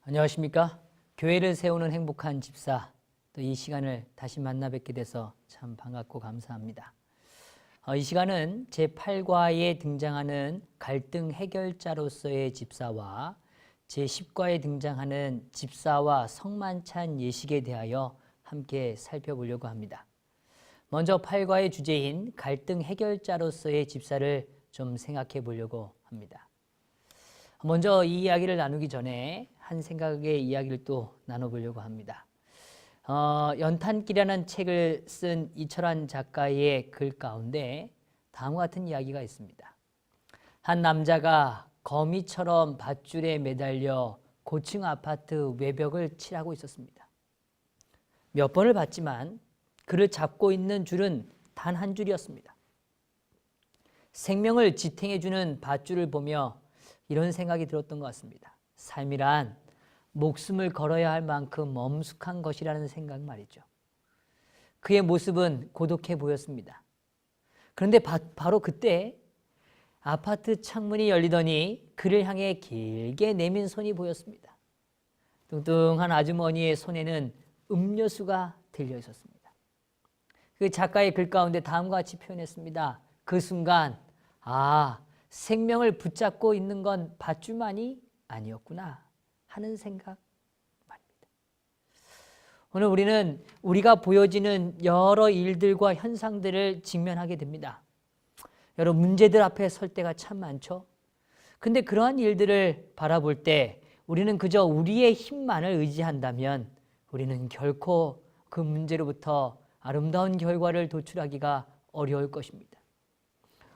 안녕하십니까? 교회를 세우는 행복한 집사, 또 이 시간을 다시 만나 뵙게 돼서 참 반갑고 감사합니다. 이 시간은 제8과에 등장하는 갈등 해결자로서의 집사와 제10과에 등장하는 집사와 성만찬 예식에 대하여 함께 살펴보려고 합니다. 먼저 8과의 주제인 갈등 해결자로서의 집사를 좀 생각해 보려고 합니다. 먼저 이 이야기를 나누기 전에 한 생각의 이야기를 또 나눠보려고 합니다. 연탄길이라는 책을 쓴 이철환 작가의 글 가운데 다음과 같은 이야기가 있습니다. 한 남자가 거미처럼 밧줄에 매달려 고층 아파트 외벽을 칠하고 있었습니다. 몇 번을 봤지만 그를 잡고 있는 줄은 단 한 줄이었습니다. 생명을 지탱해주는 밧줄을 보며 이런 생각이 들었던 것 같습니다. 삶이란 목숨을 걸어야 할 만큼 엄숙한 것이라는 생각 말이죠. 그의 모습은 고독해 보였습니다. 그런데 바로 그때 아파트 창문이 열리더니 그를 향해 길게 내민 손이 보였습니다. 뚱뚱한 아주머니의 손에는 음료수가 들려 있었습니다. 그 작가의 글 가운데 다음과 같이 표현했습니다. 그 순간 생명을 붙잡고 있는 건 밧줄만이 아니었구나 하는 생각 말입니다. 오늘 우리는 우리가 보여지는 여러 일들과 현상들을 직면하게 됩니다. 여러 문제들 앞에 설 때가 참 많죠. 근데 그러한 일들을 바라볼 때 우리는 그저 우리의 힘만을 의지한다면 우리는 결코 그 문제로부터 아름다운 결과를 도출하기가 어려울 것입니다.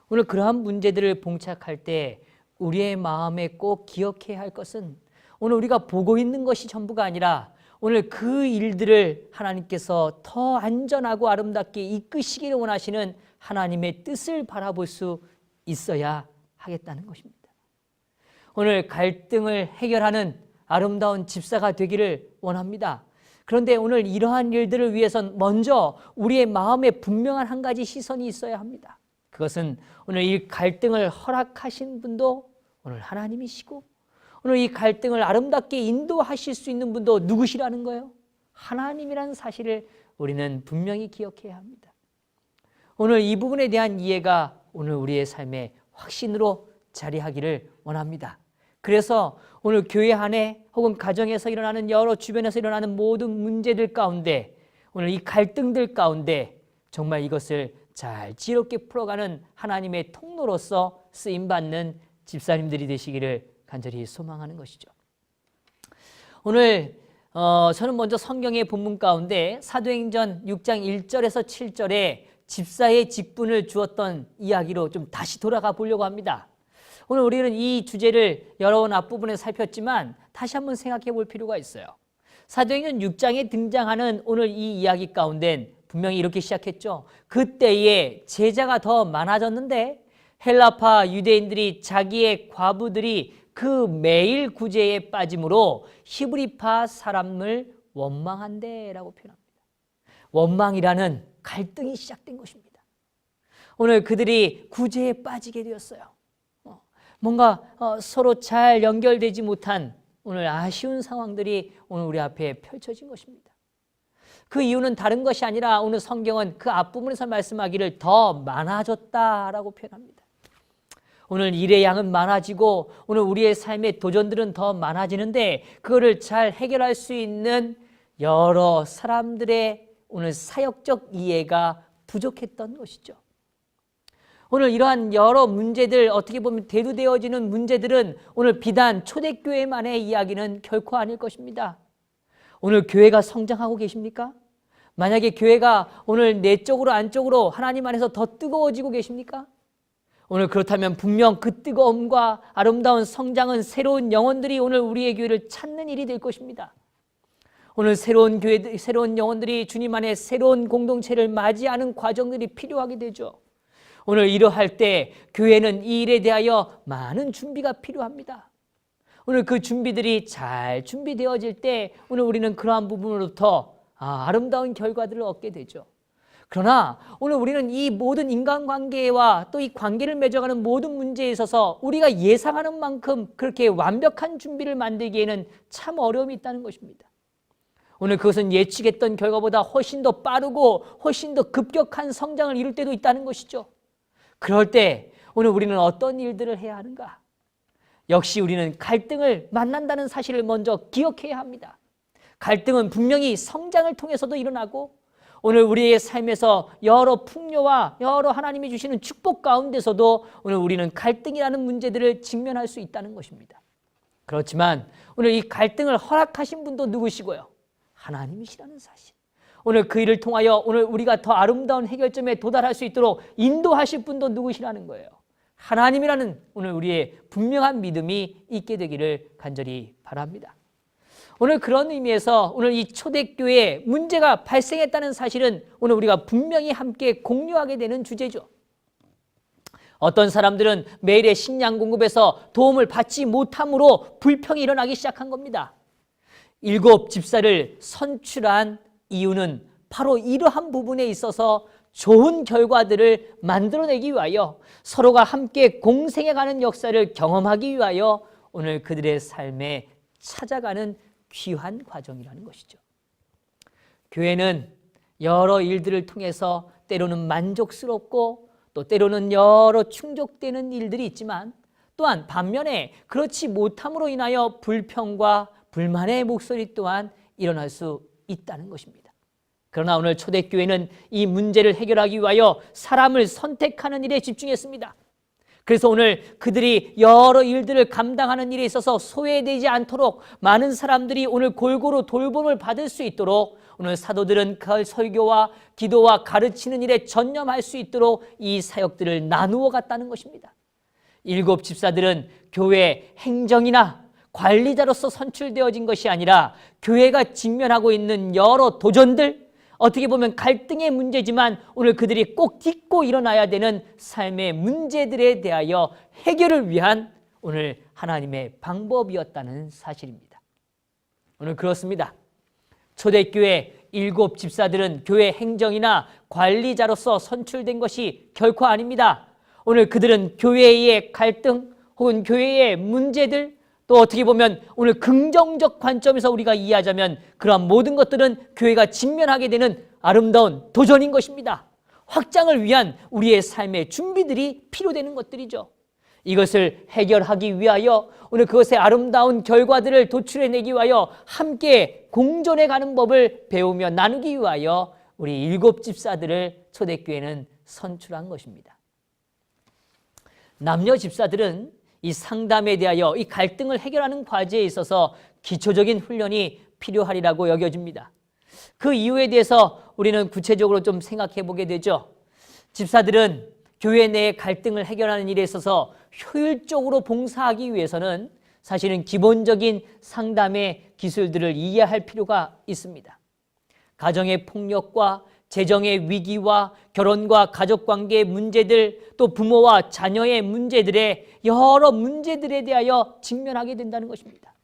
오늘 그러한 문제들을 봉착할 때 우리의 마음에 꼭 기억해야 할 것은 오늘 우리가 보고 있는 것이 전부가 아니라 오늘 그 일들을 하나님께서 더 안전하고 아름답게 이끄시기를 원하시는 하나님의 뜻을 바라볼 수 있어야 하겠다는 것입니다. 오늘 갈등을 해결하는 아름다운 집사가 되기를 원합니다. 그런데 오늘 이러한 일들을 위해선 먼저 우리의 마음에 분명한 한 가지 시선이 있어야 합니다. 그것은 오늘 이 갈등을 허락하신 분도 오늘 하나님이시고 오늘 이 갈등을 아름답게 인도하실 수 있는 분도 누구시라는 거예요? 하나님이라는 사실을 우리는 분명히 기억해야 합니다. 오늘 이 부분에 대한 이해가 오늘 우리의 삶의 확신으로 자리하기를 원합니다. 그래서 오늘 교회 안에 혹은 가정에서 일어나는 여러 주변에서 일어나는 모든 문제들 가운데 오늘 이 갈등들 가운데 정말 이것을 잘 지혜롭게 풀어가는 하나님의 통로로서 쓰임받는 집사님들이 되시기를 간절히 소망하는 것이죠. 오늘 저는 먼저 성경의 본문 가운데 사도행전 6장 1절에서 7절에 집사의 직분을 주었던 이야기로 좀 다시 돌아가 보려고 합니다. 오늘 우리는 이 주제를 여러 번 앞부분에 살폈지만 다시 한번 생각해 볼 필요가 있어요. 사도행전 6장에 등장하는 오늘 이 이야기 가운데 분명히 이렇게 시작했죠. 그때에 제자가 더 많아졌는데 헬라파 유대인들이 자기의 과부들이 그 매일 구제에 빠짐으로 히브리파 사람을 원망한대라고 표현합니다. 원망이라는 갈등이 시작된 것입니다. 오늘 그들이 구제에 빠지게 되었어요. 뭔가 서로 잘 연결되지 못한 오늘 아쉬운 상황들이 오늘 우리 앞에 펼쳐진 것입니다. 그 이유는 다른 것이 아니라 오늘 성경은 그 앞부분에서 말씀하기를 더 많아졌다라고 표현합니다. 오늘 일의 양은 많아지고 오늘 우리의 삶의 도전들은 더 많아지는데 그거를 잘 해결할 수 있는 여러 사람들의 오늘 사역적 이해가 부족했던 것이죠. 오늘 이러한 여러 문제들 어떻게 보면 대두되어지는 문제들은 오늘 비단 초대교회만의 이야기는 결코 아닐 것입니다. 오늘 교회가 성장하고 계십니까? 만약에 교회가 오늘 내적으로 안쪽으로 하나님 안에서 더 뜨거워지고 계십니까? 오늘 그렇다면 분명 그 뜨거움과 아름다운 성장은 새로운 영혼들이 오늘 우리의 교회를 찾는 일이 될 것입니다. 오늘 새로운 교회들, 새로운 영혼들이 주님 안에 새로운 공동체를 맞이하는 과정들이 필요하게 되죠. 오늘 이러할 때 교회는 이 일에 대하여 많은 준비가 필요합니다. 오늘 그 준비들이 잘 준비되어질 때 오늘 우리는 그러한 부분으로부터 아름다운 결과들을 얻게 되죠. 그러나 오늘 우리는 이 모든 인간관계와 또 이 관계를 맺어가는 모든 문제에 있어서 우리가 예상하는 만큼 그렇게 완벽한 준비를 만들기에는 참 어려움이 있다는 것입니다. 오늘 그것은 예측했던 결과보다 훨씬 더 빠르고 훨씬 더 급격한 성장을 이룰 때도 있다는 것이죠. 그럴 때 오늘 우리는 어떤 일들을 해야 하는가? 역시 우리는 갈등을 만난다는 사실을 먼저 기억해야 합니다. 갈등은 분명히 성장을 통해서도 일어나고 오늘 우리의 삶에서 여러 풍요와 여러 하나님이 주시는 축복 가운데서도 오늘 우리는 갈등이라는 문제들을 직면할 수 있다는 것입니다. 그렇지만 오늘 이 갈등을 허락하신 분도 누구시고요? 하나님이시라는 사실. 오늘 그 일을 통하여 오늘 우리가 더 아름다운 해결점에 도달할 수 있도록 인도하실 분도 누구시라는 거예요. 하나님이라는 오늘 우리의 분명한 믿음이 있게 되기를 간절히 바랍니다. 오늘 그런 의미에서 오늘 이 초대교회에 문제가 발생했다는 사실은 오늘 우리가 분명히 함께 공유하게 되는 주제죠. 어떤 사람들은 매일의 식량 공급에서 도움을 받지 못함으로 불평이 일어나기 시작한 겁니다. 7 집사를 선출한 이유는 바로 이러한 부분에 있어서 좋은 결과들을 만들어내기 위하여 서로가 함께 공생해가는 역사를 경험하기 위하여 오늘 그들의 삶에 찾아가는 귀한 과정이라는 것이죠. 교회는 여러 일들을 통해서 때로는 만족스럽고 또 때로는 여러 충족되는 일들이 있지만 또한 반면에 그렇지 못함으로 인하여 불평과 불만의 목소리 또한 일어날 수 있다는 것입니다. 그러나 오늘 초대교회는 이 문제를 해결하기 위하여 사람을 선택하는 일에 집중했습니다. 그래서 오늘 그들이 여러 일들을 감당하는 일에 있어서 소외되지 않도록 많은 사람들이 오늘 골고루 돌봄을 받을 수 있도록 오늘 사도들은 그 설교와 기도와 가르치는 일에 전념할 수 있도록 이 사역들을 나누어 갔다는 것입니다. 7 집사들은 교회 행정이나 관리자로서 선출되어진 것이 아니라 교회가 직면하고 있는 여러 도전들, 어떻게 보면 갈등의 문제지만 오늘 그들이 꼭 딛고 일어나야 되는 삶의 문제들에 대하여 해결을 위한 오늘 하나님의 방법이었다는 사실입니다. 오늘 그렇습니다. 초대교회 7 집사들은 교회 행정이나 관리자로서 선출된 것이 결코 아닙니다. 오늘 그들은 교회의 갈등 혹은 교회의 문제들 또 어떻게 보면 오늘 긍정적 관점에서 우리가 이해하자면 그러한 모든 것들은 교회가 직면하게 되는 아름다운 도전인 것입니다. 확장을 위한 우리의 삶의 준비들이 필요되는 것들이죠. 이것을 해결하기 위하여 오늘 그것의 아름다운 결과들을 도출해내기 위하여 함께 공존해 가는 법을 배우며 나누기 위하여 우리 7 집사들을 초대교회는 선출한 것입니다. 남녀 집사들은 이 상담에 대하여 이 갈등을 해결하는 과제에 있어서 기초적인 훈련이 필요하리라고 여겨집니다. 그 이유에 대해서 우리는 구체적으로 좀 생각해 보게 되죠. 집사들은 교회 내의 갈등을 해결하는 일에 있어서 효율적으로 봉사하기 위해서는 사실은 기본적인 상담의 기술들을 이해할 필요가 있습니다. 가정의 폭력과 재정의 위기와 결혼과 가족관계의 문제들 또 부모와 자녀의 문제들의 여러 문제들에 대하여 직면하게 된다는 것입니다.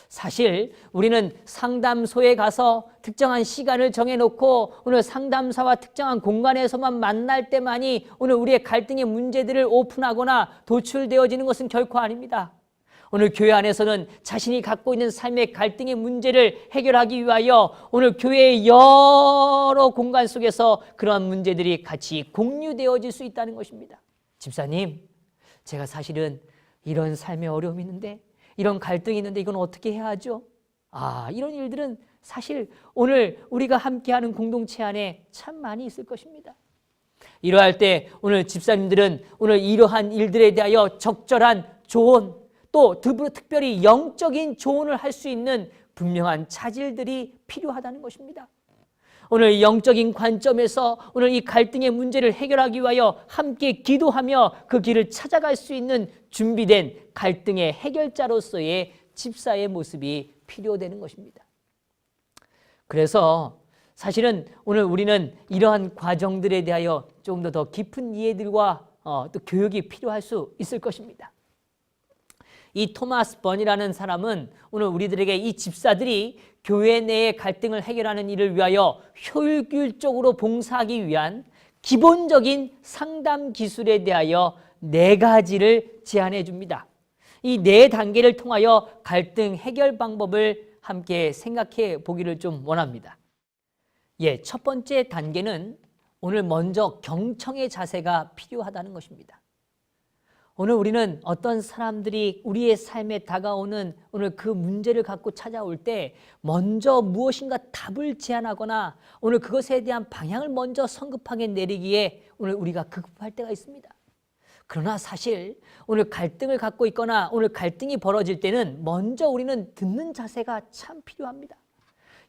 사실 우리는 상담소에 가서 특정한 시간을 정해놓고 오늘 상담사와 특정한 공간에서만 만날 때만이 오늘 우리의 갈등의 문제들을 오픈하거나 도출되어지는 것은 결코 아닙니다. 오늘 교회 안에서는 자신이 갖고 있는 삶의 갈등의 문제를 해결하기 위하여 오늘 교회의 여러 공간 속에서 그러한 문제들이 같이 공유되어질 수 있다는 것입니다. 집사님, 제가 사실은 이런 삶의 어려움이 있는데 이런 갈등이 있는데 이건 어떻게 해야 하죠? 이런 일들은 사실 오늘 우리가 함께하는 공동체 안에 참 많이 있을 것입니다. 이러할 때 오늘 집사님들은 오늘 이러한 일들에 대하여 적절한 조언 또 특별히 영적인 조언을 할 수 있는 분명한 자질들이 필요하다는 것입니다. 오늘 영적인 관점에서 오늘 이 갈등의 문제를 해결하기 위하여 함께 기도하며 그 길을 찾아갈 수 있는 준비된 갈등의 해결자로서의 집사의 모습이 필요되는 것입니다. 그래서 사실은 오늘 우리는 이러한 과정들에 대하여 조금 더 깊은 이해들과 또 교육이 필요할 수 있을 것입니다. 이 토마스 번이라는 사람은 오늘 우리들에게 이 집사들이 교회 내의 갈등을 해결하는 일을 위하여 효율적으로 봉사하기 위한 기본적인 상담 기술에 대하여 4가지를 제안해 줍니다. 이 4단계를 통하여 갈등 해결 방법을 함께 생각해 보기를 좀 원합니다. 첫 번째 단계는 오늘 먼저 경청의 자세가 필요하다는 것입니다. 오늘 우리는 어떤 사람들이 우리의 삶에 다가오는 오늘 그 문제를 갖고 찾아올 때 먼저 무엇인가 답을 제안하거나 오늘 그것에 대한 방향을 먼저 성급하게 내리기에 오늘 우리가 급급할 때가 있습니다. 그러나 사실 오늘 갈등을 갖고 있거나 오늘 갈등이 벌어질 때는 먼저 우리는 듣는 자세가 참 필요합니다.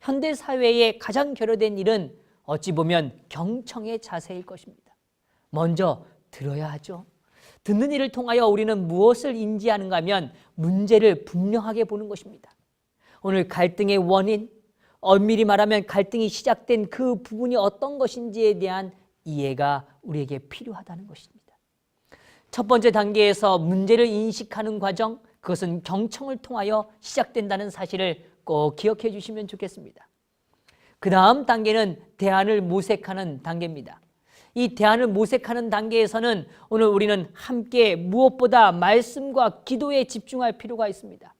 현대 사회의 가장 결여된 일은 어찌 보면 경청의 자세일 것입니다. 먼저 들어야 하죠. 듣는 일을 통하여 우리는 무엇을 인지하는가 하면 문제를 분명하게 보는 것입니다. 오늘 갈등의 원인, 엄밀히 말하면 갈등이 시작된 그 부분이 어떤 것인지에 대한 이해가 우리에게 필요하다는 것입니다. 첫 번째 단계에서 문제를 인식하는 과정, 그것은 경청을 통하여 시작된다는 사실을 꼭 기억해 주시면 좋겠습니다. 그 다음 단계는 대안을 모색하는 단계입니다. 이 대안을 모색하는 단계에서는 오늘 우리는 함께 무엇보다 말씀과 기도에 집중할 필요가 있습니다.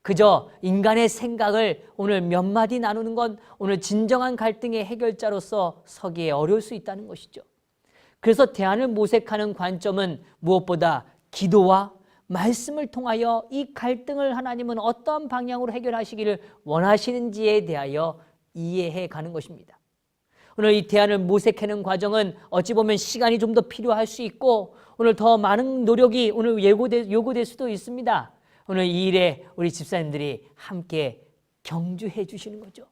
그저 인간의 생각을 오늘 몇 마디 나누는 건 오늘 진정한 갈등의 해결자로서 서기에 어려울 수 있다는 것이죠. 그래서 대안을 모색하는 관점은 무엇보다 기도와 말씀을 통하여 이 갈등을 하나님은 어떠한 방향으로 해결하시기를 원하시는지에 대하여 이해해 가는 것입니다. 오늘 이 대안을 모색하는 과정은 어찌 보면 시간이 좀 더 필요할 수 있고 오늘 더 많은 노력이 오늘 요구될 수도 있습니다. 오늘 이 일에 우리 집사님들이 함께 경주해 주시는 거죠.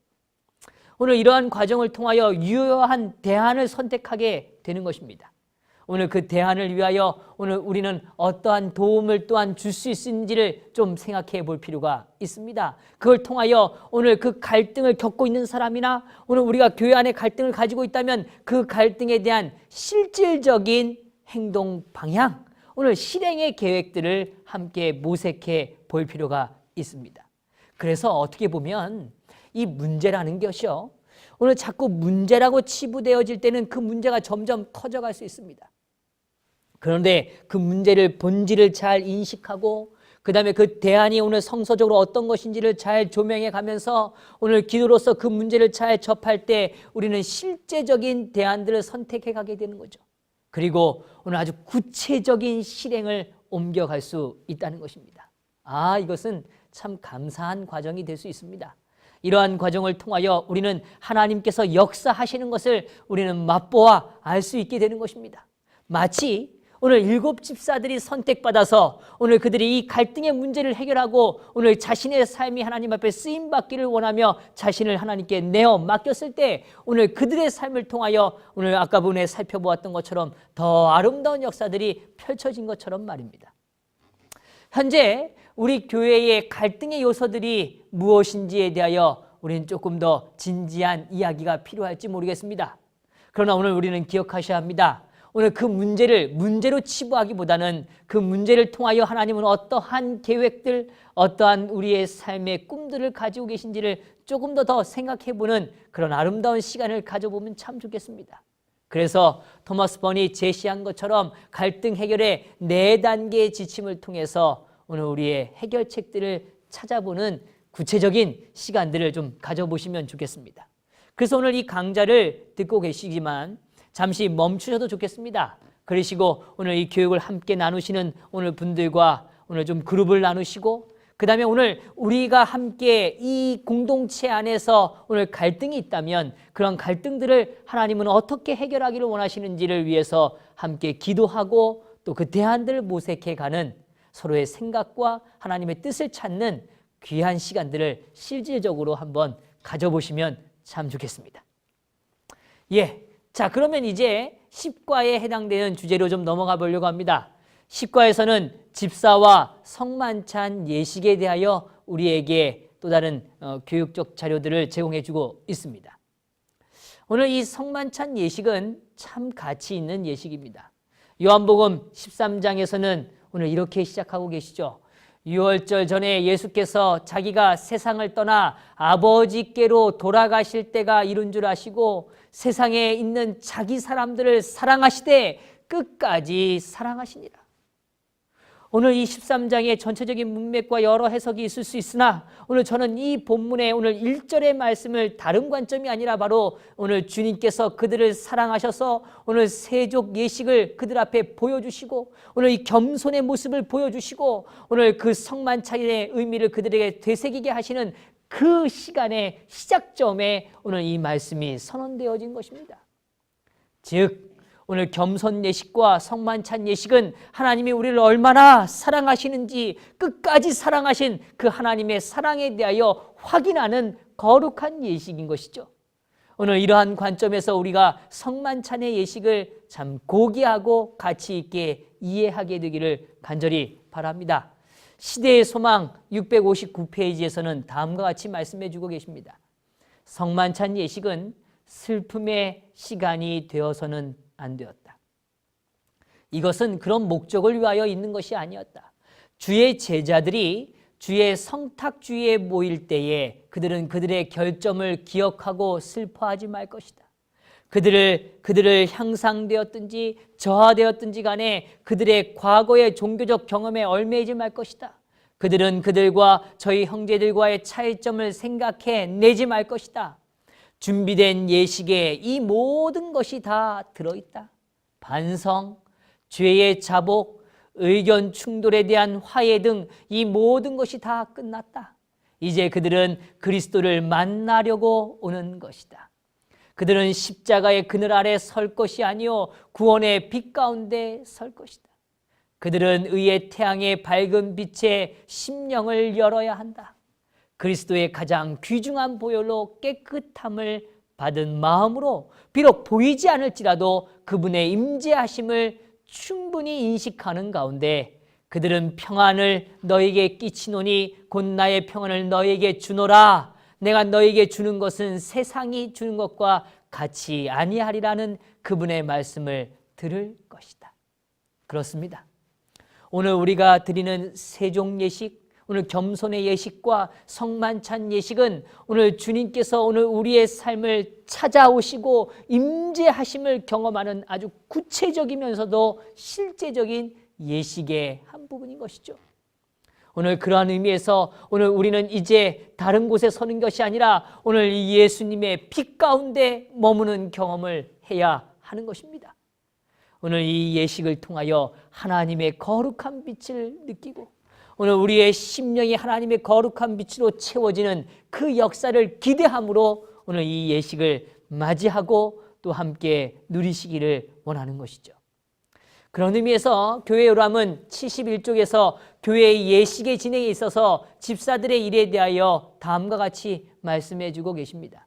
오늘 이러한 과정을 통하여 유효한 대안을 선택하게 되는 것입니다. 오늘 그 대안을 위하여 오늘 우리는 어떠한 도움을 또한 줄 수 있는지를 좀 생각해 볼 필요가 있습니다. 그걸 통하여 오늘 그 갈등을 겪고 있는 사람이나 오늘 우리가 교회 안에 갈등을 가지고 있다면 그 갈등에 대한 실질적인 행동 방향, 오늘 실행의 계획들을 함께 모색해 볼 필요가 있습니다. 그래서 어떻게 보면 이 문제라는 것이요, 오늘 자꾸 문제라고 치부되어질 때는 그 문제가 점점 커져갈 수 있습니다. 그런데 그 문제를 본질을 잘 인식하고 그 다음에 그 대안이 오늘 성서적으로 어떤 것인지를 잘 조명해 가면서 오늘 기도로서 그 문제를 잘 접할 때 우리는 실제적인 대안들을 선택해 가게 되는 거죠. 그리고 오늘 아주 구체적인 실행을 옮겨갈 수 있다는 것입니다. 이것은 참 감사한 과정이 될 수 있습니다. 이러한 과정을 통하여 우리는 하나님께서 역사하시는 것을 우리는 맛보아 알 수 있게 되는 것입니다. 마치 오늘 7 집사들이 선택받아서 오늘 그들이 이 갈등의 문제를 해결하고 오늘 자신의 삶이 하나님 앞에 쓰임받기를 원하며 자신을 하나님께 내어 맡겼을 때 오늘 그들의 삶을 통하여 오늘 아까 본에 살펴보았던 것처럼 더 아름다운 역사들이 펼쳐진 것처럼 말입니다. 현재 우리 교회의 갈등의 요소들이 무엇인지에 대하여 우리는 조금 더 진지한 이야기가 필요할지 모르겠습니다. 그러나 오늘 우리는 기억하셔야 합니다. 오늘 그 문제를 문제로 치부하기보다는 그 문제를 통하여 하나님은 어떠한 계획들, 어떠한 우리의 삶의 꿈들을 가지고 계신지를 조금 더 생각해보는 그런 아름다운 시간을 가져보면 참 좋겠습니다. 그래서 토마스 번이 제시한 것처럼 갈등 해결의 4단계의 지침을 통해서 오늘 우리의 해결책들을 찾아보는 구체적인 시간들을 좀 가져보시면 좋겠습니다. 그래서 오늘 이 강좌를 듣고 계시지만 잠시 멈추셔도 좋겠습니다. 그러시고 오늘 이 교육을 함께 나누시는 오늘 분들과 오늘 좀 그룹을 나누시고 그 다음에 오늘 우리가 함께 이 공동체 안에서 오늘 갈등이 있다면 그런 갈등들을 하나님은 어떻게 해결하기를 원하시는지를 위해서 함께 기도하고 또 그 대안들을 모색해가는 서로의 생각과 하나님의 뜻을 찾는 귀한 시간들을 실질적으로 한번 가져보시면 참 좋겠습니다. 자, 그러면 이제 10과에 해당되는 주제로 좀 넘어가 보려고 합니다. 10과에서는 집사와 성만찬 예식에 대하여 우리에게 또 다른 교육적 자료들을 제공해 주고 있습니다. 오늘 이 성만찬 예식은 참 가치 있는 예식입니다. 요한복음 13장에서는 오늘 이렇게 시작하고 계시죠. 유월절 전에 예수께서 자기가 세상을 떠나 아버지께로 돌아가실 때가 이른 줄 아시고 세상에 있는 자기 사람들을 사랑하시되 끝까지 사랑하시니라. 오늘 이 13장의 전체적인 문맥과 여러 해석이 있을 수 있으나 오늘 저는 이 본문의 오늘 1절의 말씀을 다른 관점이 아니라 바로 오늘 주님께서 그들을 사랑하셔서 오늘 세족 예식을 그들 앞에 보여주시고 오늘 이 겸손의 모습을 보여주시고 오늘 그 성만찬의 의미를 그들에게 되새기게 하시는 그 시간의 시작점에 오늘 이 말씀이 선언되어진 것입니다. 즉 오늘 겸손 예식과 성만찬 예식은 하나님이 우리를 얼마나 사랑하시는지 끝까지 사랑하신 그 하나님의 사랑에 대하여 확인하는 거룩한 예식인 것이죠. 오늘 이러한 관점에서 우리가 성만찬의 예식을 참 고귀하고 가치 있게 이해하게 되기를 간절히 바랍니다. 시대의 소망 659페이지에서는 다음과 같이 말씀해 주고 계십니다. 성만찬 예식은 슬픔의 시간이 되어서는 안 되었다. 이것은 그런 목적을 위하여 있는 것이 아니었다. 주의 제자들이 주의 성탁주의에 모일 때에 그들은 그들의 결점을 기억하고 슬퍼하지 말 것이다. 그들을 향상되었든지 저하되었든지 간에 그들의 과거의 종교적 경험에 얽매이지 말 것이다. 그들은 그들과 저희 형제들과의 차이점을 생각해 내지 말 것이다. 준비된 예식에 이 모든 것이 다 들어있다. 반성, 죄의 자복, 의견 충돌에 대한 화해 등 이 모든 것이 다 끝났다. 이제 그들은 그리스도를 만나려고 오는 것이다. 그들은 십자가의 그늘 아래 설 것이 아니요 구원의 빛 가운데 설 것이다. 그들은 의의 태양의 밝은 빛에 심령을 열어야 한다. 그리스도의 가장 귀중한 보혈로 깨끗함을 받은 마음으로 비록 보이지 않을지라도 그분의 임재하심을 충분히 인식하는 가운데 그들은 평안을 너에게 끼치노니 곧 나의 평안을 너에게 주노라. 내가 너에게 주는 것은 세상이 주는 것과 같이 아니하리라는 그분의 말씀을 들을 것이다. 그렇습니다. 오늘 우리가 드리는 세종 예식, 오늘 겸손의 예식과 성만찬 예식은 오늘 주님께서 오늘 우리의 삶을 찾아오시고 임재하심을 경험하는 아주 구체적이면서도 실제적인 예식의 한 부분인 것이죠. 오늘 그러한 의미에서 오늘 우리는 이제 다른 곳에 서는 것이 아니라 오늘 이 예수님의 빛 가운데 머무는 경험을 해야 하는 것입니다. 오늘 이 예식을 통하여 하나님의 거룩한 빛을 느끼고 오늘 우리의 심령이 하나님의 거룩한 빛으로 채워지는 그 역사를 기대함으로 오늘 이 예식을 맞이하고 또 함께 누리시기를 원하는 것이죠. 그런 의미에서 교회 요람은 71쪽에서 교회의 예식의 진행에 있어서 집사들의 일에 대하여 다음과 같이 말씀해 주고 계십니다.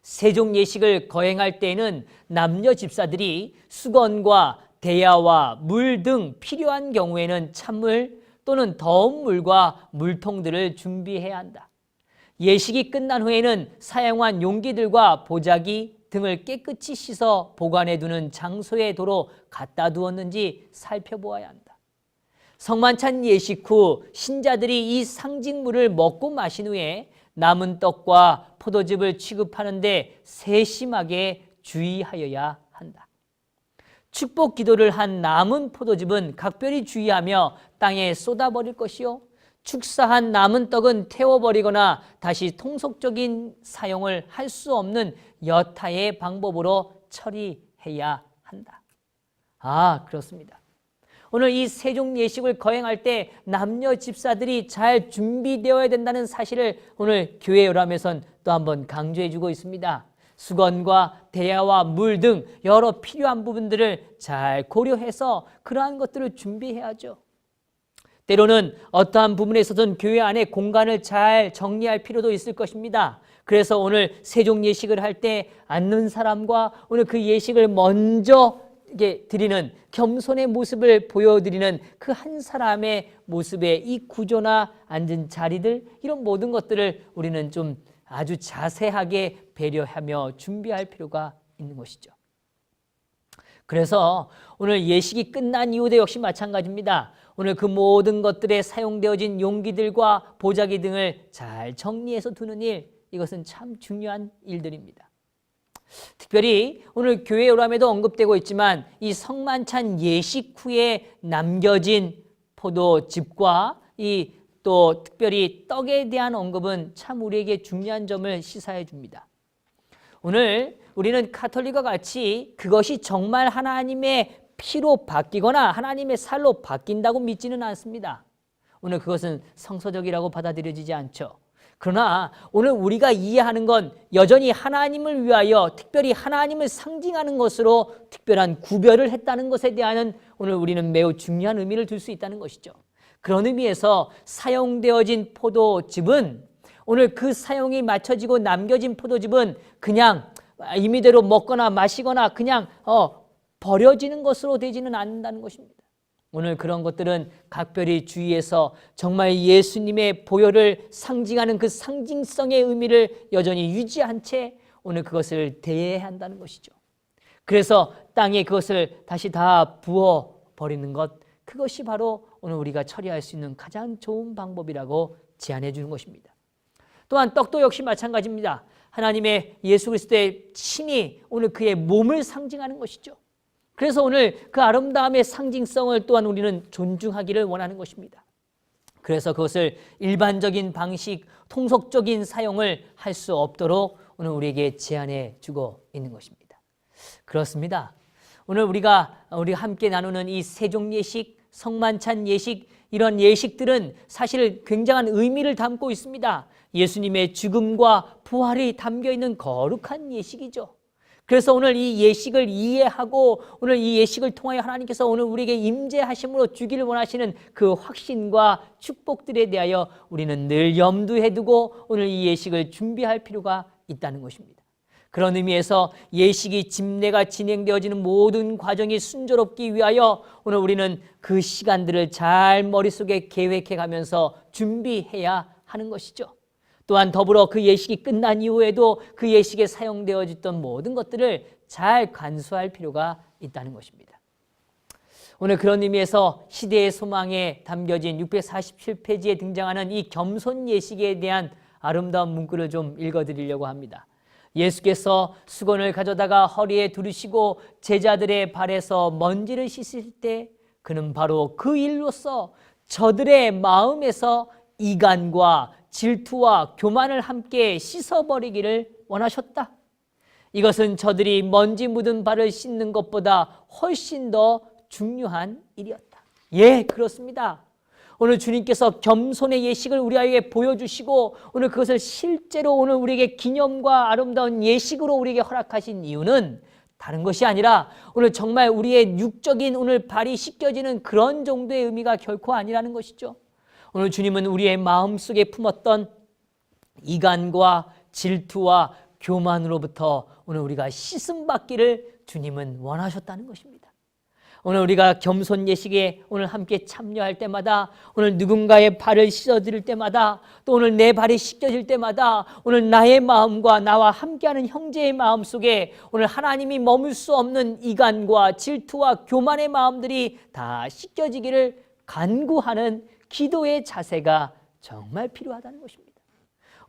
세종 예식을 거행할 때에는 남녀 집사들이 수건과 대야와 물 등 필요한 경우에는 찬물 또는 더운 물과 물통들을 준비해야 한다. 예식이 끝난 후에는 사용한 용기들과 보자기 등을 깨끗이 씻어 보관해 두는 장소에 도로 갖다 두었는지 살펴보아야 한다. 성만찬 예식 후 신자들이 이 상징물을 먹고 마신 후에 남은 떡과 포도즙을 취급하는데 세심하게 주의하여야 한다. 축복 기도를 한 남은 포도즙은 각별히 주의하며 땅에 쏟아버릴 것이요 축사한 남은 떡은 태워버리거나 다시 통속적인 사용을 할 수 없는 여타의 방법으로 처리해야 한다. 그렇습니다. 오늘 이 세종 예식을 거행할 때 남녀 집사들이 잘 준비되어야 된다는 사실을 오늘 교회 요람에선 또 한번 강조해 주고 있습니다. 수건과 대야와 물 등 여러 필요한 부분들을 잘 고려해서 그러한 것들을 준비해야죠. 때로는 어떠한 부분에서든 교회 안에 공간을 잘 정리할 필요도 있을 것입니다. 그래서 오늘 세종 예식을 할 때 앉는 사람과 오늘 그 예식을 먼저 드리는 겸손의 모습을 보여드리는 그 한 사람의 모습의 이 구조나 앉은 자리들 이런 모든 것들을 우리는 좀 아주 자세하게 배려하며 준비할 필요가 있는 것이죠. 그래서 오늘 예식이 끝난 이후도 역시 마찬가지입니다. 오늘 그 모든 것들에 사용되어진 용기들과 보자기 등을 잘 정리해서 두는 일, 이것은 참 중요한 일들입니다. 특별히 오늘 교회 요람에도 언급되고 있지만 이 성만찬 예식 후에 남겨진 포도즙과 이 또 특별히 떡에 대한 언급은 참 우리에게 중요한 점을 시사해 줍니다. 오늘 우리는 가톨릭과 같이 그것이 정말 하나님의 피로 바뀌거나 하나님의 살로 바뀐다고 믿지는 않습니다. 오늘 그것은 성서적이라고 받아들여지지 않죠. 그러나 오늘 우리가 이해하는 건 여전히 하나님을 위하여 특별히 하나님을 상징하는 것으로 특별한 구별을 했다는 것에 대한 오늘 우리는 매우 중요한 의미를 둘 수 있다는 것이죠. 그런 의미에서 사용되어진 포도즙은 오늘 그 사용이 맞춰지고 남겨진 포도즙은 그냥 임의대로 먹거나 마시거나 그냥 버려지는 것으로 되지는 않는다는 것입니다. 오늘 그런 것들은 각별히 주의해서 정말 예수님의 보혈을 상징하는 그 상징성의 의미를 여전히 유지한 채 오늘 그것을 대해야 한다는 것이죠. 그래서 땅에 그것을 다시 다 부어버리는 것, 그것이 바로 오늘 우리가 처리할 수 있는 가장 좋은 방법이라고 제안해 주는 것입니다. 또한 떡도 역시 마찬가지입니다. 하나님의 예수 그리스도의 신이 오늘 그의 몸을 상징하는 것이죠. 그래서 오늘 그 아름다움의 상징성을 또한 우리는 존중하기를 원하는 것입니다. 그래서 그것을 일반적인 방식, 통속적인 사용을 할 수 없도록 오늘 우리에게 제안해 주고 있는 것입니다. 그렇습니다. 오늘 우리가 함께 나누는 이 세종 예식, 성만찬 예식, 이런 예식들은 사실 굉장한 의미를 담고 있습니다. 예수님의 죽음과 부활이 담겨 있는 거룩한 예식이죠. 그래서 오늘 이 예식을 이해하고 오늘 이 예식을 통하여 하나님께서 오늘 우리에게 임재하심으로 주기를 원하시는 그 확신과 축복들에 대하여 우리는 늘 염두에 두고 오늘 이 예식을 준비할 필요가 있다는 것입니다. 그런 의미에서 예식이 집례가 진행되어지는 모든 과정이 순조롭기 위하여 오늘 우리는 그 시간들을 잘 머릿속에 계획해 가면서 준비해야 하는 것이죠. 또한 더불어 그 예식이 끝난 이후에도 그 예식에 사용되어졌던 모든 것들을 잘 간수할 필요가 있다는 것입니다. 오늘 그런 의미에서 시대의 소망에 담겨진 647페이지에 등장하는 이 겸손 예식에 대한 아름다운 문구를 좀 읽어드리려고 합니다. 예수께서 수건을 가져다가 허리에 두르시고 제자들의 발에서 먼지를 씻을 때 그는 바로 그 일로써 저들의 마음에서 이간과 질투와 교만을 함께 씻어버리기를 원하셨다. 이것은 저들이 먼지 묻은 발을 씻는 것보다 훨씬 더 중요한 일이었다. 예, 그렇습니다. 오늘 주님께서 겸손의 예식을 우리에게 보여주시고 오늘 그것을 실제로 오늘 우리에게 기념과 아름다운 예식으로 우리에게 허락하신 이유는 다른 것이 아니라 오늘 정말 우리의 육적인 오늘 발이 씻겨지는 그런 정도의 의미가 결코 아니라는 것이죠. 오늘 주님은 우리의 마음속에 품었던 이간과 질투와 교만으로부터 오늘 우리가 씻음받기를 주님은 원하셨다는 것입니다. 오늘 우리가 겸손 예식에 오늘 함께 참여할 때마다 오늘 누군가의 발을 씻어드릴 때마다 또 오늘 내 발이 씻겨질 때마다 오늘 나의 마음과 나와 함께하는 형제의 마음 속에 오늘 하나님이 머물 수 없는 이간과 질투와 교만의 마음들이 다 씻겨지기를 간구하는 기도의 자세가 정말 필요하다는 것입니다.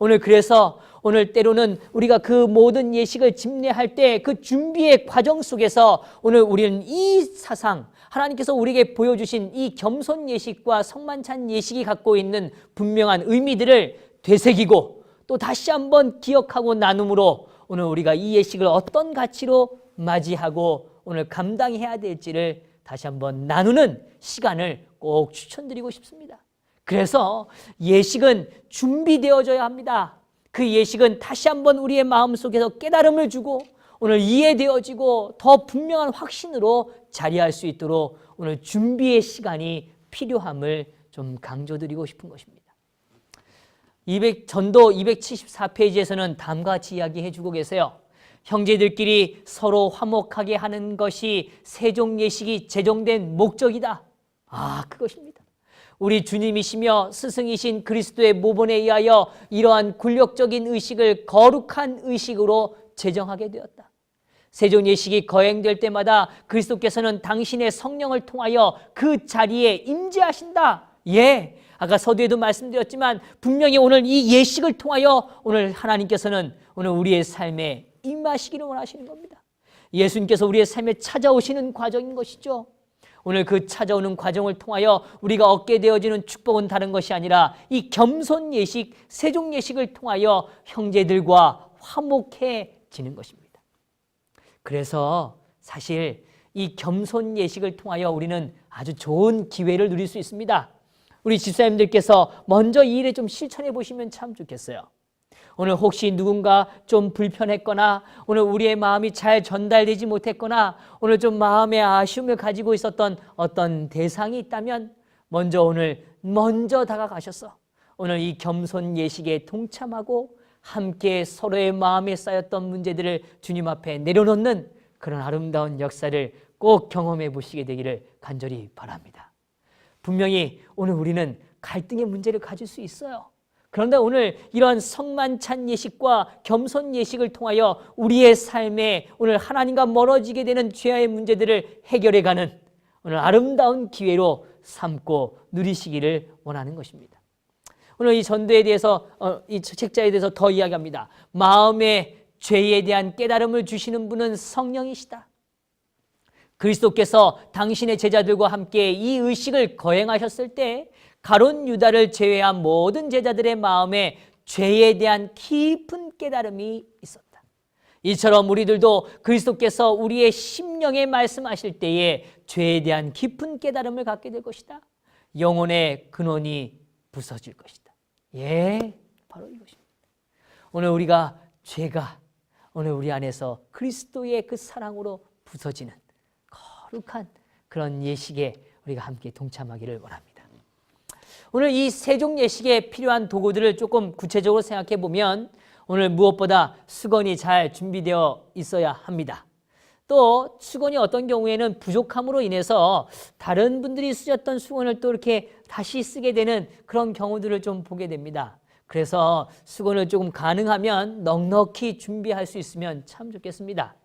오늘 그래서 오늘 때로는 우리가 그 모든 예식을 집례할 때 그 준비의 과정 속에서 오늘 우리는 이 사상, 하나님께서 우리에게 보여주신 이 겸손 예식과 성만찬 예식이 갖고 있는 분명한 의미들을 되새기고 또 다시 한번 기억하고 나눔으로 오늘 우리가 이 예식을 어떤 가치로 맞이하고 오늘 감당해야 될지를 다시 한번 나누는 시간을 꼭 추천드리고 싶습니다. 그래서 예식은 준비되어져야 합니다. 그 예식은 다시 한번 우리의 마음속에서 깨달음을 주고 오늘 이해되어지고 더 분명한 확신으로 자리할 수 있도록 오늘 준비의 시간이 필요함을 좀 강조드리고 싶은 것입니다. 전도 274페이지에서는 다음과 같이 이야기해 주고 계세요. 형제들끼리 서로 화목하게 하는 것이 세종 예식이 제정된 목적이다. 그것입니다. 우리 주님이시며 스승이신 그리스도의 모본에 의하여 이러한 굴력적인 의식을 거룩한 의식으로 제정하게 되었다. 세종 예식이 거행될 때마다 그리스도께서는 당신의 성령을 통하여 그 자리에 임재하신다. 예, 아까 서두에도 말씀드렸지만 분명히 오늘 이 예식을 통하여 오늘 하나님께서는 오늘 우리의 삶에 임하시기를 원하시는 겁니다. 예수님께서 우리의 삶에 찾아오시는 과정인 것이죠. 오늘 그 찾아오는 과정을 통하여 우리가 얻게 되어지는 축복은 다른 것이 아니라 이 겸손 예식, 세종 예식을 통하여 형제들과 화목해지는 것입니다. 그래서 사실 이 겸손 예식을 통하여 우리는 아주 좋은 기회를 누릴 수 있습니다. 우리 집사님들께서 먼저 이 일에 좀 실천해 보시면 참 좋겠어요. 오늘 혹시 누군가 좀 불편했거나 오늘 우리의 마음이 잘 전달되지 못했거나 오늘 좀 마음의 아쉬움을 가지고 있었던 어떤 대상이 있다면 먼저 다가가셔서 오늘 이 겸손 예식에 동참하고 함께 서로의 마음에 쌓였던 문제들을 주님 앞에 내려놓는 그런 아름다운 역사를 꼭 경험해 보시게 되기를 간절히 바랍니다. 분명히 오늘 우리는 갈등의 문제를 가질 수 있어요. 그런데 오늘 이러한 성만찬 예식과 겸손 예식을 통하여 우리의 삶에 오늘 하나님과 멀어지게 되는 죄의 문제들을 해결해가는 오늘 아름다운 기회로 삼고 누리시기를 원하는 것입니다. 오늘 이 전도에 대해서 이 책자에 대해서 더 이야기합니다. 마음의 죄에 대한 깨달음을 주시는 분은 성령이시다. 그리스도께서 당신의 제자들과 함께 이 의식을 거행하셨을 때 가룟 유다를 제외한 모든 제자들의 마음에 죄에 대한 깊은 깨달음이 있었다. 이처럼 우리들도 그리스도께서 우리의 심령에 말씀하실 때에 죄에 대한 깊은 깨달음을 갖게 될 것이다. 영혼의 근원이 부서질 것이다. 예, 바로 이것입니다. 오늘 우리가 죄가 오늘 우리 안에서 그리스도의 그 사랑으로 부서지는 거룩한 그런 예식에 우리가 함께 동참하기를 원합니다. 오늘 이 세종 예식에 필요한 도구들을 조금 구체적으로 생각해 보면 오늘 무엇보다 수건이 잘 준비되어 있어야 합니다. 또 수건이 어떤 경우에는 부족함으로 인해서 다른 분들이 쓰셨던 수건을 또 이렇게 다시 쓰게 되는 그런 경우들을 좀 보게 됩니다. 그래서 수건을 조금 가능하면 넉넉히 준비할 수 있으면 참 좋겠습니다.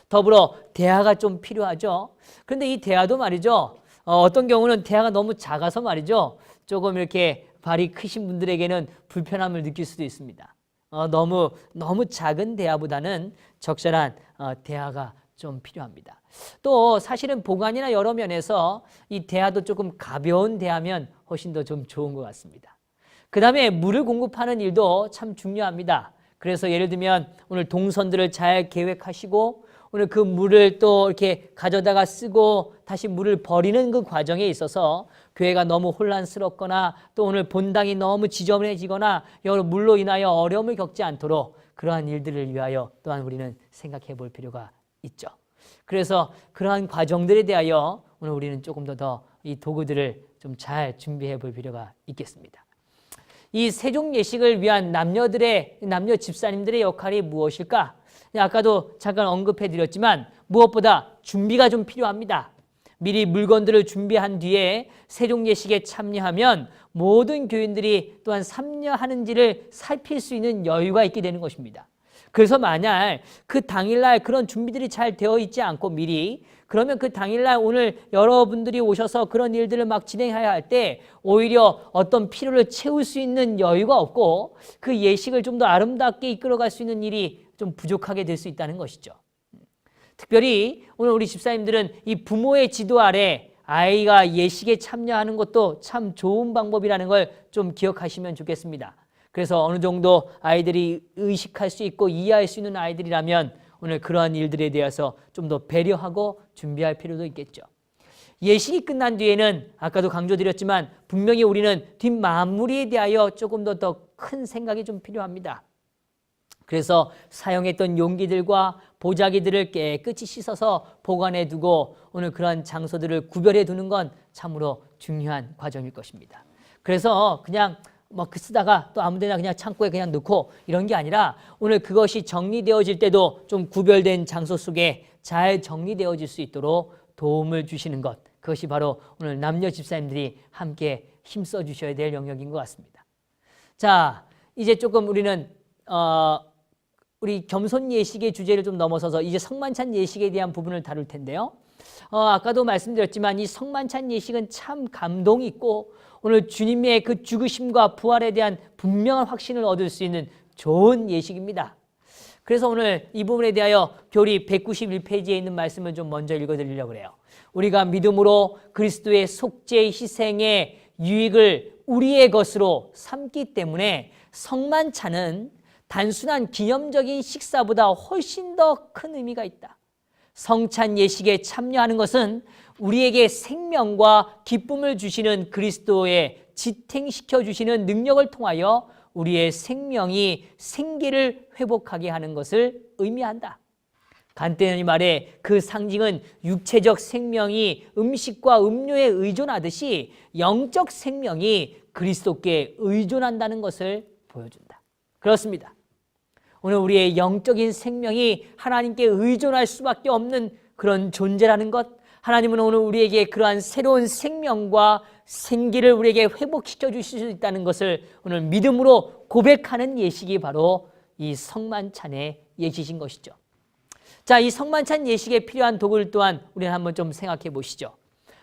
더불어 대야가 좀 필요하죠. 그런데 이 대야도 말이죠. 어떤 경우는 대야가 너무 작아서 말이죠. 조금 이렇게 발이 크신 분들에게는 불편함을 느낄 수도 있습니다. 너무 작은 대야보다는 적절한 대야가 좀 필요합니다. 또 사실은 보관이나 여러 면에서 이 대야도 조금 가벼운 대야면 훨씬 더 좀 좋은 것 같습니다. 그 다음에 물을 공급하는 일도 참 중요합니다. 그래서 예를 들면 오늘 동선들을 잘 계획하시고 오늘 그 물을 또 이렇게 가져다가 쓰고 다시 물을 버리는 그 과정에 있어서 교회가 너무 혼란스럽거나 또 오늘 본당이 너무 지저분해지거나 여러 물로 인하여 어려움을 겪지 않도록 그러한 일들을 위하여 또한 우리는 생각해 볼 필요가 있죠. 그래서 그러한 과정들에 대하여 오늘 우리는 조금 더 이 도구들을 좀 잘 준비해 볼 필요가 있겠습니다. 이 세종 예식을 위한 남녀 집사님들의 역할이 무엇일까? 아까도 잠깐 언급해 드렸지만 무엇보다 준비가 좀 필요합니다. 미리 물건들을 준비한 뒤에 세종 예식에 참여하면 모든 교인들이 또한 참여하는지를 살필 수 있는 여유가 있게 되는 것입니다. 그래서 만약 그 당일날 그런 준비들이 잘 되어 있지 않고 미리 그러면 그 당일날 오늘 여러분들이 오셔서 그런 일들을 막 진행해야 할 때 오히려 어떤 필요를 채울 수 있는 여유가 없고 그 예식을 좀 더 아름답게 이끌어갈 수 있는 일이 좀 부족하게 될 수 있다는 것이죠. 특별히 오늘 우리 집사님들은 이 부모의 지도 아래 아이가 예식에 참여하는 것도 참 좋은 방법이라는 걸 좀 기억하시면 좋겠습니다. 그래서 어느 정도 아이들이 의식할 수 있고 이해할 수 있는 아이들이라면 오늘 그러한 일들에 대해서 좀 더 배려하고 준비할 필요도 있겠죠. 예식이 끝난 뒤에는 아까도 강조드렸지만 분명히 우리는 뒷마무리에 대하여 조금 더 큰 생각이 좀 필요합니다. 그래서 사용했던 용기들과 보자기들을 깨끗이 씻어서 보관해 두고 오늘 그러한 장소들을 구별해 두는 건 참으로 중요한 과정일 것입니다. 그래서 그냥 쓰다가 또 아무데나 그냥 창고에 그냥 넣고 이런 게 아니라 오늘 그것이 정리되어질 때도 좀 구별된 장소 속에 잘 정리되어질 수 있도록 도움을 주시는 것, 그것이 바로 오늘 남녀 집사님들이 함께 힘써 주셔야 될 영역인 것 같습니다. 자, 이제 조금 우리는 우리 겸손 예식의 주제를 좀 넘어서서 이제 성만찬 예식에 대한 부분을 다룰 텐데요. 아까도 말씀드렸지만 이 성만찬 예식은 참 감동이 있고 오늘 주님의 그 죽으심과 부활에 대한 분명한 확신을 얻을 수 있는 좋은 예식입니다. 그래서 오늘 이 부분에 대하여 교리 191페이지에 있는 말씀을 좀 먼저 읽어드리려고 해요. 우리가 믿음으로 그리스도의 속죄 희생의 유익을 우리의 것으로 삼기 때문에 성만찬은 단순한 기념적인 식사보다 훨씬 더 큰 의미가 있다. 성찬 예식에 참여하는 것은 우리에게 생명과 기쁨을 주시는 그리스도의 지탱시켜 주시는 능력을 통하여 우리의 생명이 생기를 회복하게 하는 것을 의미한다. 간단히 말해 그 상징은 육체적 생명이 음식과 음료에 의존하듯이 영적 생명이 그리스도께 의존한다는 것을 보여준다. 그렇습니다. 오늘 우리의 영적인 생명이 하나님께 의존할 수밖에 없는 그런 존재라는 것, 하나님은 오늘 우리에게 그러한 새로운 생명과 생기를 우리에게 회복시켜 주실 수 있다는 것을 오늘 믿음으로 고백하는 예식이 바로 이 성만찬의 예식인 것이죠. 자, 이 성만찬 예식에 필요한 도구를 또한 우리는 한번 좀 생각해 보시죠.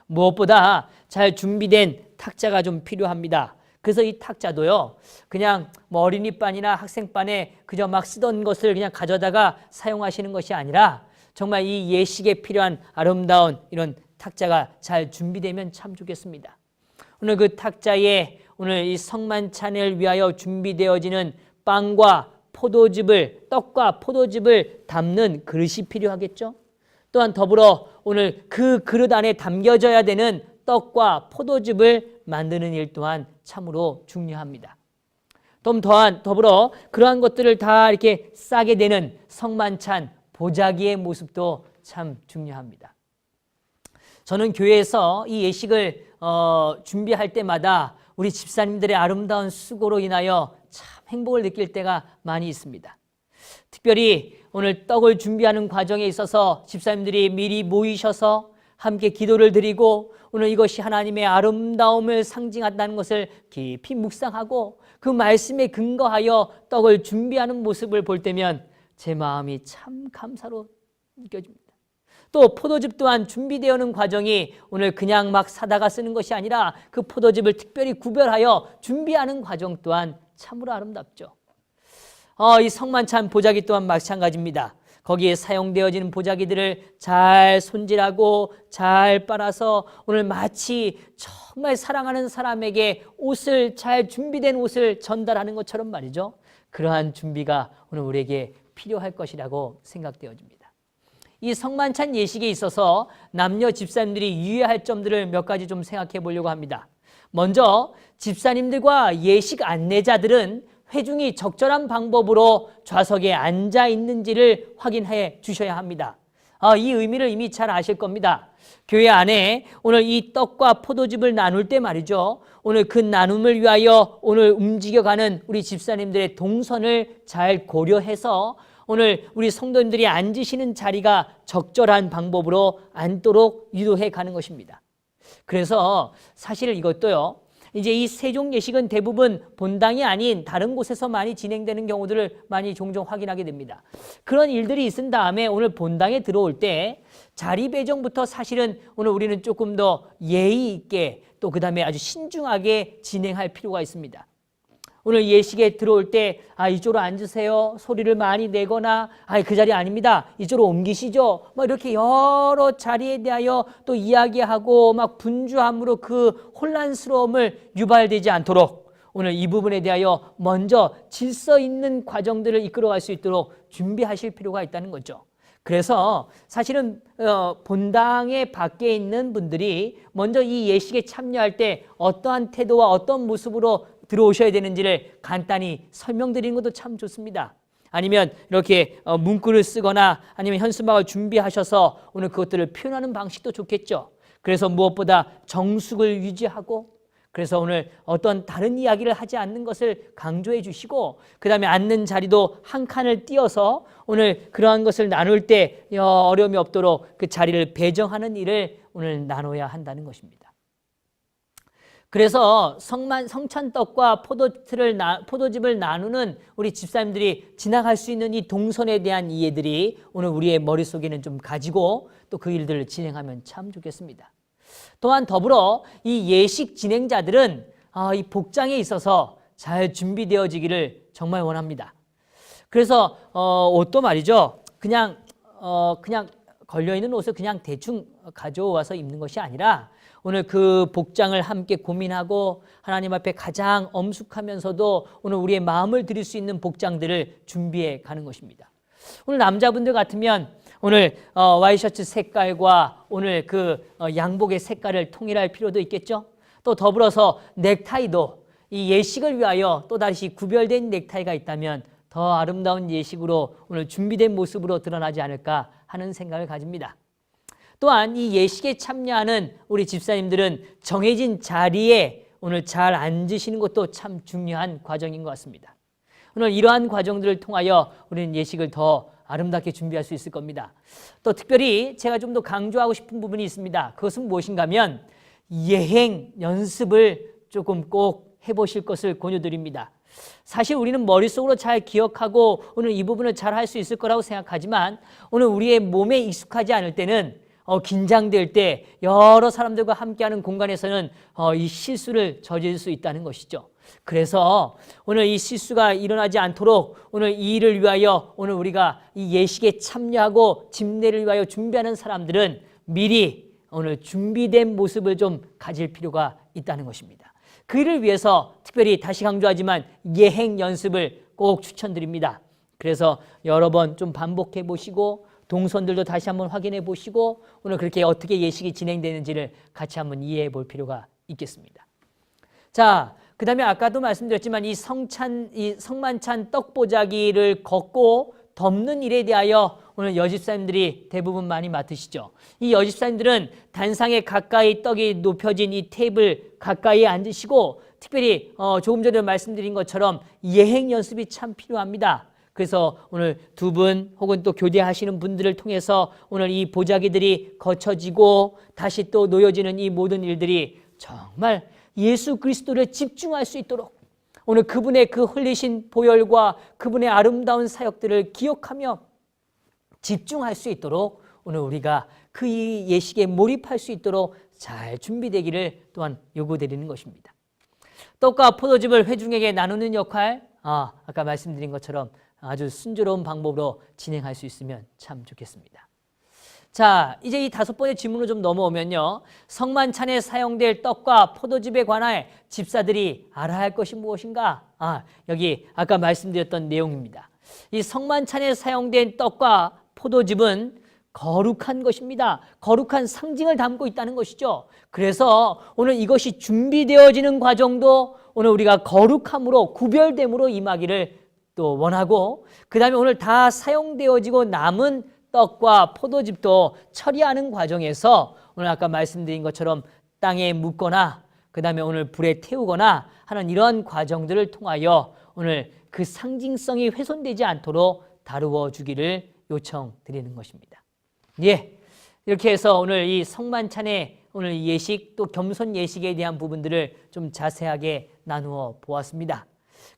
무엇보다 잘 준비된 탁자가 좀 필요합니다. 그래서 이 탁자도요, 그냥 뭐 어린이반이나 학생반에 그저 막 쓰던 것을 그냥 가져다가 사용하시는 것이 아니라 정말 이 예식에 필요한 아름다운 이런 탁자가 잘 준비되면 참 좋겠습니다. 오늘 그 탁자에 오늘 이 성만찬을 위하여 준비되어지는 빵과 포도즙을, 떡과 포도즙을 담는 그릇이 필요하겠죠. 또한 더불어 오늘 그 그릇 안에 담겨져야 되는 떡과 포도즙을 만드는 일 또한 참으로 중요합니다. 더불어 그러한 것들을 다 이렇게 싸게 되는 성만찬 보자기의 모습도 참 중요합니다. 저는 교회에서 이 예식을 준비할 때마다 우리 집사님들의 아름다운 수고로 인하여 참 행복을 느낄 때가 많이 있습니다. 특별히 오늘 떡을 준비하는 과정에 있어서 집사님들이 미리 모이셔서 함께 기도를 드리고 오늘 이것이 하나님의 아름다움을 상징한다는 것을 깊이 묵상하고 그 말씀에 근거하여 떡을 준비하는 모습을 볼 때면 제 마음이 참 감사로 느껴집니다. 또 포도즙 또한 준비되어오는 과정이 오늘 그냥 막 사다가 쓰는 것이 아니라 그 포도즙을 특별히 구별하여 준비하는 과정 또한 참으로 아름답죠. 이 성만찬 보자기 또한 마찬가지입니다. 거기에 사용되어지는 보자기들을 잘 손질하고 잘 빨아서 오늘 마치 정말 사랑하는 사람에게 옷을 잘 준비된 옷을 전달하는 것처럼 말이죠. 그러한 준비가 오늘 우리에게 필요할 것이라고 생각되어집니다. 이 성만찬 예식에 있어서 남녀 집사님들이 유의할 점들을 몇 가지 좀 생각해 보려고 합니다. 먼저 집사님들과 예식 안내자들은 회중이 적절한 방법으로 좌석에 앉아 있는지를 확인해 주셔야 합니다. 이 의미를 이미 잘 아실 겁니다. 교회 안에 오늘 이 떡과 포도즙을 나눌 때 말이죠. 오늘 그 나눔을 위하여 오늘 움직여가는 우리 집사님들의 동선을 잘 고려해서 오늘 우리 성도님들이 앉으시는 자리가 적절한 방법으로 앉도록 유도해 가는 것입니다. 그래서 사실 이것도요. 이제 이 세종 예식은 대부분 본당이 아닌 다른 곳에서 많이 진행되는 경우들을 많이 종종 확인하게 됩니다. 그런 일들이 있은 다음에 오늘 본당에 들어올 때 자리 배정부터 사실은 오늘 우리는 조금 더 예의 있게 또 그 다음에 아주 신중하게 진행할 필요가 있습니다. 오늘 예식에 들어올 때 이쪽으로 앉으세요. 소리를 많이 내거나 그 자리 아닙니다. 이쪽으로 옮기시죠. 이렇게 여러 자리에 대하여 또 이야기하고 막 분주함으로 그 혼란스러움을 유발되지 않도록 오늘 이 부분에 대하여 먼저 질서 있는 과정들을 이끌어갈 수 있도록 준비하실 필요가 있다는 거죠. 그래서 사실은 본당의 밖에 있는 분들이 먼저 이 예식에 참여할 때 어떠한 태도와 어떤 모습으로 들어오셔야 되는지를 간단히 설명드리는 것도 참 좋습니다. 아니면 이렇게 문구를 쓰거나 아니면 현수막을 준비하셔서 오늘 그것들을 표현하는 방식도 좋겠죠. 그래서 무엇보다 정숙을 유지하고 그래서 오늘 어떤 다른 이야기를 하지 않는 것을 강조해 주시고 그 다음에 앉는 자리도 한 칸을 띄어서 오늘 그러한 것을 나눌 때 어려움이 없도록 그 자리를 배정하는 일을 오늘 나눠야 한다는 것입니다. 그래서 성찬떡과 포도즙을 나누는 우리 집사님들이 지나갈 수 있는 이 동선에 대한 이해들이 오늘 우리의 머릿속에는 좀 가지고 또 그 일들을 진행하면 참 좋겠습니다. 또한 더불어 이 예식 진행자들은 이 복장에 있어서 잘 준비되어지기를 정말 원합니다. 그래서 옷도 말이죠. 그냥 걸려있는 옷을 그냥 대충 가져와서 입는 것이 아니라 오늘 그 복장을 함께 고민하고 하나님 앞에 가장 엄숙하면서도 오늘 우리의 마음을 드릴 수 있는 복장들을 준비해 가는 것입니다. 오늘 남자분들 같으면 오늘 와이셔츠 색깔과 오늘 그 양복의 색깔을 통일할 필요도 있겠죠. 또 더불어서 넥타이도 이 예식을 위하여 또다시 구별된 넥타이가 있다면 더 아름다운 예식으로 오늘 준비된 모습으로 드러나지 않을까 하는 생각을 가집니다. 또한 이 예식에 참여하는 우리 집사님들은 정해진 자리에 오늘 잘 앉으시는 것도 참 중요한 과정인 것 같습니다. 오늘 이러한 과정들을 통하여 우리는 예식을 더 아름답게 준비할 수 있을 겁니다. 또 특별히 제가 좀 더 강조하고 싶은 부분이 있습니다. 그것은 무엇인가 하면 예행 연습을 조금 꼭 해보실 것을 권유드립니다. 사실 우리는 머릿속으로 잘 기억하고 오늘 이 부분을 잘 할 수 있을 거라고 생각하지만 오늘 우리의 몸에 익숙하지 않을 때는 긴장될 때 여러 사람들과 함께하는 공간에서는 이 실수를 저지를 수 있다는 것이죠. 그래서 오늘 이 실수가 일어나지 않도록 오늘 이 일을 위하여 오늘 우리가 이 예식에 참여하고 집례를 위하여 준비하는 사람들은 미리 오늘 준비된 모습을 좀 가질 필요가 있다는 것입니다. 그 일을 위해서 특별히 다시 강조하지만 예행 연습을 꼭 추천드립니다. 그래서 여러 번 좀 반복해 보시고 동선들도 다시 한번 확인해 보시고 오늘 그렇게 어떻게 예식이 진행되는지를 같이 한번 이해해 볼 필요가 있겠습니다. 자, 그 다음에 아까도 말씀드렸지만 이 성만찬 떡보자기를 걷고 덮는 일에 대하여 오늘 여집사님들이 대부분 많이 맡으시죠. 이 여집사님들은 단상에 가까이 떡이 높여진 이 테이블 가까이에 앉으시고 특별히 조금 전에 말씀드린 것처럼 예행 연습이 참 필요합니다. 그래서 오늘 두 분 혹은 또 교대하시는 분들을 통해서 오늘 이 보자기들이 거쳐지고 다시 또 놓여지는 이 모든 일들이 정말 예수 그리스도를 집중할 수 있도록 오늘 그분의 그 흘리신 보혈과 그분의 아름다운 사역들을 기억하며 집중할 수 있도록 오늘 우리가 그 예식에 몰입할 수 있도록 잘 준비되기를 또한 요구드리는 것입니다. 떡과 포도즙을 회중에게 나누는 역할, 아까 말씀드린 것처럼 아주 순조로운 방법으로 진행할 수 있으면 참 좋겠습니다. 자, 이제 이 5번째 질문으로 좀 넘어오면요. 성만찬에 사용될 떡과 포도즙에 관하여 집사들이 알아야 할 것이 무엇인가? 여기 아까 말씀드렸던 내용입니다. 이 성만찬에 사용된 떡과 포도즙은 거룩한 것입니다. 거룩한 상징을 담고 있다는 것이죠. 그래서 오늘 이것이 준비되어지는 과정도 오늘 우리가 거룩함으로 구별됨으로 임하기를 또 원하고 그 다음에 오늘 다 사용되어지고 남은 떡과 포도즙도 처리하는 과정에서 오늘 아까 말씀드린 것처럼 땅에 묻거나 그 다음에 오늘 불에 태우거나 하는 이런 과정들을 통하여 오늘 그 상징성이 훼손되지 않도록 다루어 주기를 요청드리는 것입니다. 예, 이렇게 해서 오늘 이 성만찬의 오늘 예식 또 겸손 예식에 대한 부분들을 좀 자세하게 나누어 보았습니다.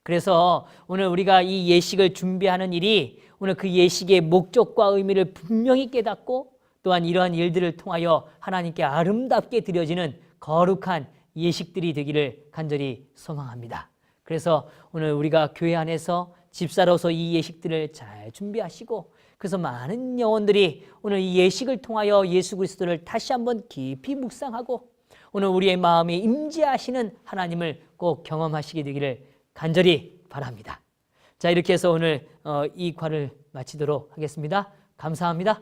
그래서 오늘 우리가 이 예식을 준비하는 일이 오늘 그 예식의 목적과 의미를 분명히 깨닫고 또한 이러한 일들을 통하여 하나님께 아름답게 드려지는 거룩한 예식들이 되기를 간절히 소망합니다. 그래서 오늘 우리가 교회 안에서 집사로서 이 예식들을 잘 준비하시고 그래서 많은 영혼들이 오늘 이 예식을 통하여 예수 그리스도를 다시 한번 깊이 묵상하고 오늘 우리의 마음에 임재하시는 하나님을 꼭 경험하시게 되기를 간절히 바랍니다. 자, 이렇게 해서 오늘 이 과를 마치도록 하겠습니다. 감사합니다.